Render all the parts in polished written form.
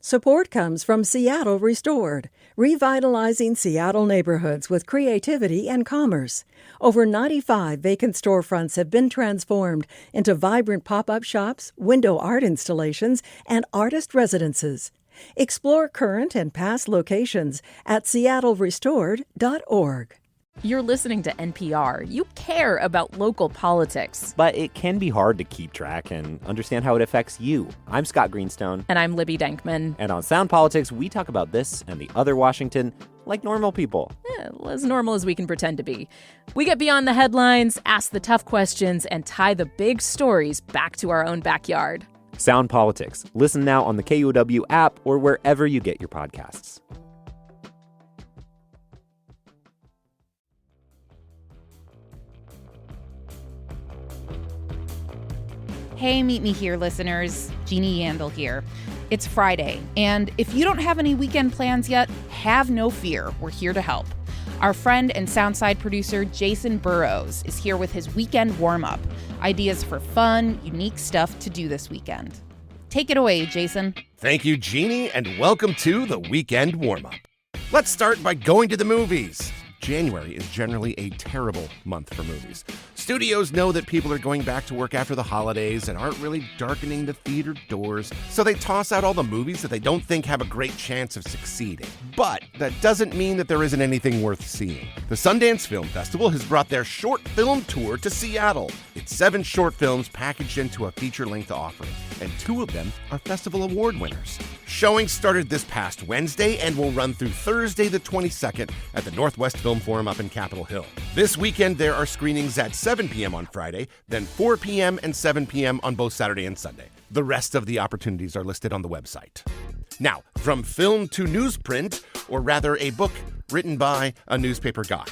Support comes from Seattle Restored, revitalizing Seattle neighborhoods with creativity and commerce. Over 95 vacant storefronts have been transformed into vibrant pop-up shops, window art installations, and artist residences. Explore current and past locations at seattlerestored.org. You're listening to NPR. You care about local politics. But it can be hard to keep track and understand how it affects you. I'm Scott Greenstone. And I'm Libby Denkman. And on Sound Politics, we talk about this and the other Washington like normal people. As normal as we can pretend to be. We get beyond the headlines, ask the tough questions, and tie the big stories back to our own backyard. Sound Politics. Listen now on the KUOW app or wherever you get your podcasts. Hey, Meet Me Here, listeners. Jeannie Yandel here. It's Friday, and if you don't have any weekend plans yet, have no fear. We're here to help. Our friend and Soundside producer, Jason Burrows, is here with his Weekend Warmup. Ideas for fun, unique stuff to do this weekend. Take it away, Jason. Thank you, Jeannie, and welcome to the Weekend Warmup. Let's start by going to the movies. January is generally a terrible month for movies. Studios know that people are going back to work after the holidays and aren't really darkening the theater doors, so they toss out all the movies that they don't think have a great chance of succeeding. But that doesn't mean that there isn't anything worth seeing. The Sundance Film Festival has brought their short film tour to Seattle. It's 7 short films packaged into a feature-length offering, and 2 of them are festival award winners. Showing started this past Wednesday and will run through Thursday the 22nd at the Northwest Film Forum up in Capitol Hill. This weekend there are screenings at 7 p.m. on Friday, then 4 p.m. and 7 p.m. on both Saturday and Sunday. The rest of the opportunities are listed on the website. Now, from film to newsprint, or rather a book written by a newspaper guy.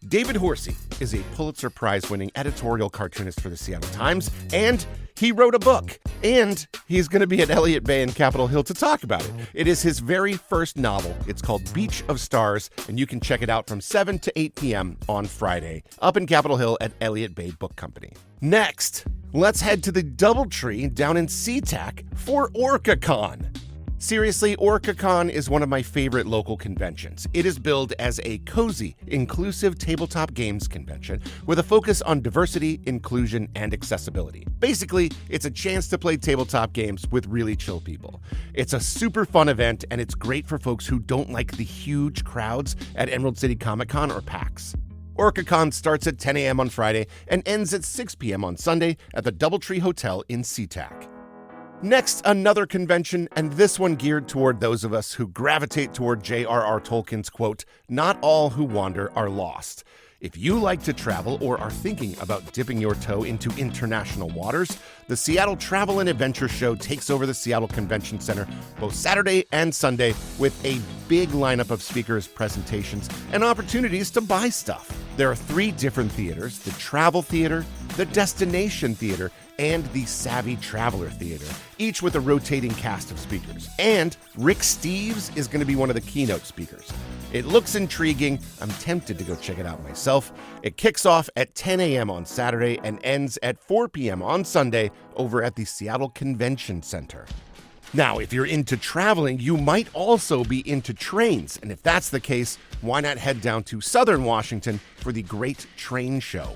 David Horsey is a Pulitzer Prize-winning editorial cartoonist for the Seattle Times, and he wrote a book, and he's going to be at Elliott Bay in Capitol Hill to talk about it. It is his very first novel. It's called Beach of Stars, and you can check it out from 7 to 8 p.m. on Friday up in Capitol Hill at Elliott Bay Book Company. Next, let's head to the DoubleTree down in SeaTac for OrcaCon. Seriously, OrcaCon is one of my favorite local conventions. It is billed as a cozy, inclusive tabletop games convention with a focus on diversity, inclusion, and accessibility. Basically, it's a chance to play tabletop games with really chill people. It's a super fun event, and it's great for folks who don't like the huge crowds at Emerald City Comic Con or PAX. OrcaCon starts at 10 a.m. on Friday and ends at 6 p.m. on Sunday at the DoubleTree Hotel in SeaTac. Next, another convention, and this one geared toward those of us who gravitate toward J.R.R. Tolkien's quote, "Not all who wander are lost." If you like to travel or are thinking about dipping your toe into international waters, the Seattle Travel and Adventure Show takes over the Seattle Convention Center both Saturday and Sunday with a big lineup of speakers, presentations, and opportunities to buy stuff. There are 3 different theaters: the Travel Theater, the Destination Theater, and the Savvy Traveler Theater, each with a rotating cast of speakers. And Rick Steves is going to be one of the keynote speakers. It looks intriguing. I'm tempted to go check it out myself. It kicks off at 10 a.m. on Saturday and ends at 4 p.m. on Sunday over at the Seattle Convention Center. Now, if you're into traveling, you might also be into trains. And if that's the case, why not head down to Southern Washington for the Great Train Show?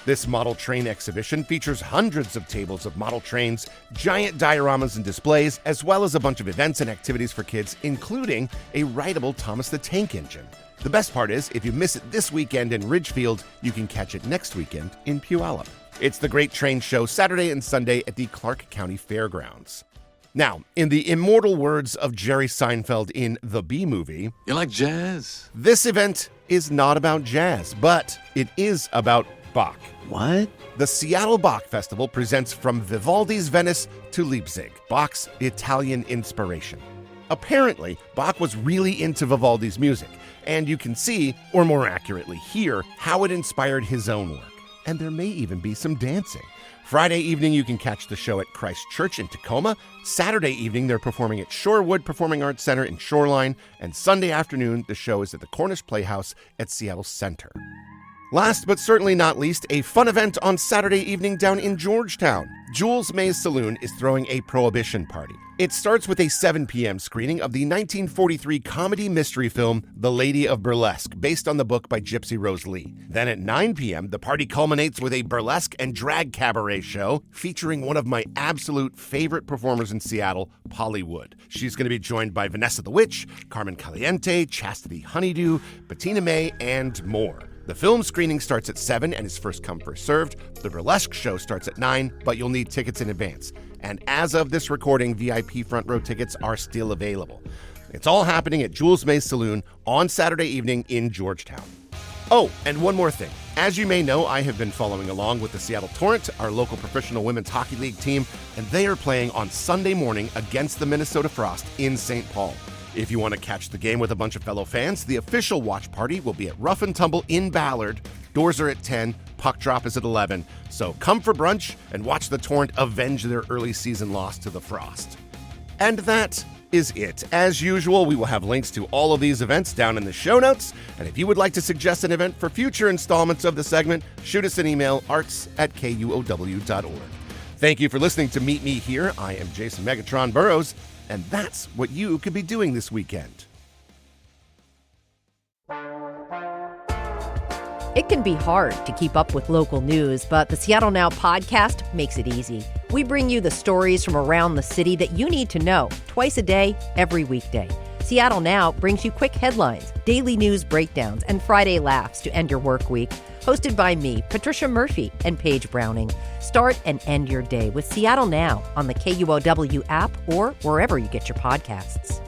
This model train exhibition features hundreds of tables of model trains, giant dioramas and displays, as well as a bunch of events and activities for kids, including a rideable Thomas the Tank Engine. The best part is, if you miss it this weekend in Ridgefield, you can catch it next weekend in Puyallup. It's the Great Train Show Saturday and Sunday at the Clark County Fairgrounds. Now, in the immortal words of Jerry Seinfeld in The Bee Movie, "You like jazz?" This event is not about jazz, but it is about Bach. What? The Seattle Bach Festival presents From Vivaldi's Venice to Leipzig, Bach's Italian inspiration. Apparently, Bach was really into Vivaldi's music, and you can see, or more accurately hear, how it inspired his own work. And there may even be some dancing. Friday evening, you can catch the show at Christ Church in Tacoma. Saturday evening, they're performing at Shorewood Performing Arts Center in Shoreline. And Sunday afternoon, the show is at the Cornish Playhouse at Seattle Center. Last but certainly not least, a fun event on Saturday evening down in Georgetown. Jules May's Saloon is throwing a prohibition party. It starts with a 7 p.m. screening of the 1943 comedy mystery film The Lady of Burlesque, based on the book by Gypsy Rose Lee. Then at 9 p.m., the party culminates with a burlesque and drag cabaret show featuring one of my absolute favorite performers in Seattle, Polly Wood. She's going to be joined by Vanessa the Witch, Carmen Caliente, Chastity Honeydew, Bettina May, and more. The film screening starts at 7 and is first come, first served. The burlesque show starts at 9, but you'll need tickets in advance. And as of this recording, VIP front row tickets are still available. It's all happening at Jules May's Saloon on Saturday evening in Georgetown. Oh, and one more thing. As you may know, I have been following along with the Seattle Torrent, our local professional women's hockey league team, and they are playing on Sunday morning against the Minnesota Frost in St. Paul. If you want to catch the game with a bunch of fellow fans, the official watch party will be at Rough and Tumble in Ballard. Doors are at 10, puck drop is at 11. So come for brunch and watch the Torrent avenge their early season loss to the Frost. And that is it. As usual, we will have links to all of these events down in the show notes. And if you would like to suggest an event for future installments of the segment, shoot us an email, arts@kuow.org. Thank you for listening to Meet Me Here. I am Jason Megatron Burrows. And that's what you could be doing this weekend. It can be hard to keep up with local news, but the Seattle Now podcast makes it easy. We bring you the stories from around the city that you need to know twice a day, every weekday. Seattle Now brings you quick headlines, daily news breakdowns, and Friday laughs to end your work week. Hosted by me, Patricia Murphy, and Paige Browning. Start and end your day with Seattle Now on the KUOW app or wherever you get your podcasts.